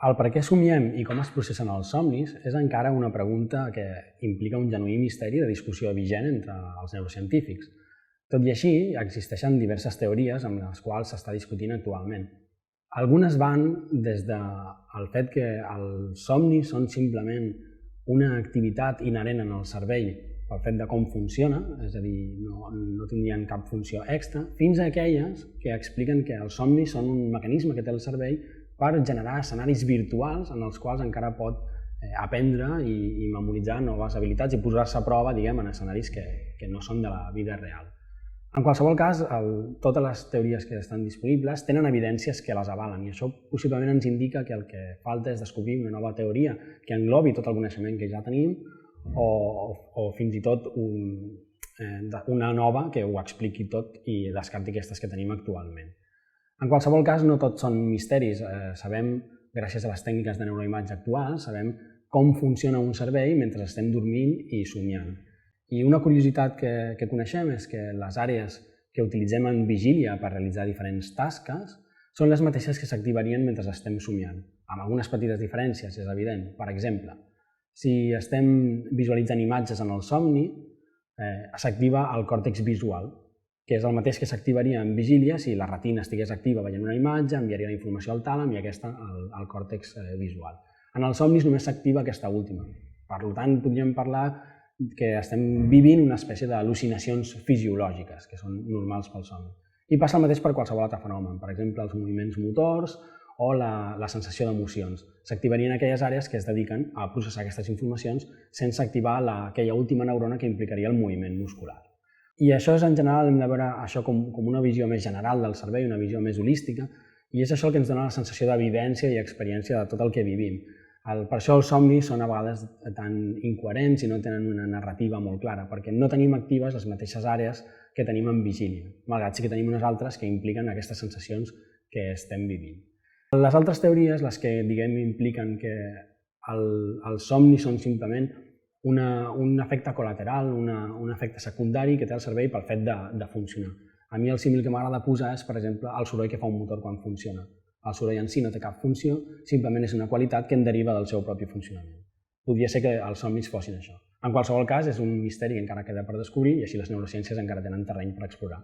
El per què somiem i com es processen els somnis és encara una pregunta que implica un genuí misteri de discussió vigent entre els neurocientífics. Tot i així, existeixen diverses teories amb les quals s'està discutint actualment. Algunes van des del fet que els somnis són simplement una activitat inherent en el cervell pel fet de com funciona, és a dir, no tindrien cap funció extra, fins a aquelles que expliquen que els somnis són un mecanisme que té el cervell per generar escenaris virtuals en els quals encara pot aprendre i memoritzar noves habilitats i posar-se a prova, diguem, en escenaris que no són de la vida real. En qualsevol cas, totes les teories que estan disponibles tenen evidències que les avalen i això possiblement ens indica que el que falta és descobrir una nova teoria que englobi tot el coneixement que ja tenim o fins i tot una nova que ho expliqui tot i descarti aquestes que tenim actualment. En qualsevol cas, no tots són misteris. Sabem, gràcies a les tècniques de neuroimatge actuals, sabem com funciona un cervell mentre estem dormint i somiant. I una curiositat que coneixem és que les àrees que utilitzem en vigília per realitzar diferents tasques són les mateixes que s'activarien mentre estem somiant, amb algunes petites diferències, és evident. Per exemple, si estem visualitzant imatges en el somni, s'activa el còrtex visual, que és el mateix que s'activaria en vigília si la retina estigués activa veient una imatge, enviaria la informació al tàlam i aquesta al còrtex visual. En els somnis només s'activa aquesta última. Per tant, podríem parlar que estem vivint una espècie d'al·lucinacions fisiològiques que són normals pel somni. I passa el mateix per qualsevol altre fenomen, per exemple, els moviments motors o la sensació d'emocions. S'activarien aquelles àrees que es dediquen a processar aquestes informacions sense activar aquella última neurona que implicaria el moviment muscular. I això és, en general, hem de veure això com una visió més general del cervell, una visió més holística, i és això el que ens dona la sensació d'evidència i experiència de tot el que vivim. Per això els somnis són a vegades tan incoherents i no tenen una narrativa molt clara, perquè no tenim actives les mateixes àrees que tenim en vigília, malgrat sí que tenim unes altres que impliquen aquestes sensacions que estem vivint. Les altres teories, les que diguem impliquen que els somnis són simplement un efecte col·lateral, un efecte secundari que té el cervell pel fet de funcionar. A mi el símil que m'agrada posar és, per exemple, el soroll que fa un motor quan funciona. El soroll en si no té cap funció, simplement és una qualitat que en deriva del seu propi funcionament. Podria ser que els somnis fossin això. En qualsevol cas, és un misteri que encara queda per descobrir i així les neurociències encara tenen terreny per explorar.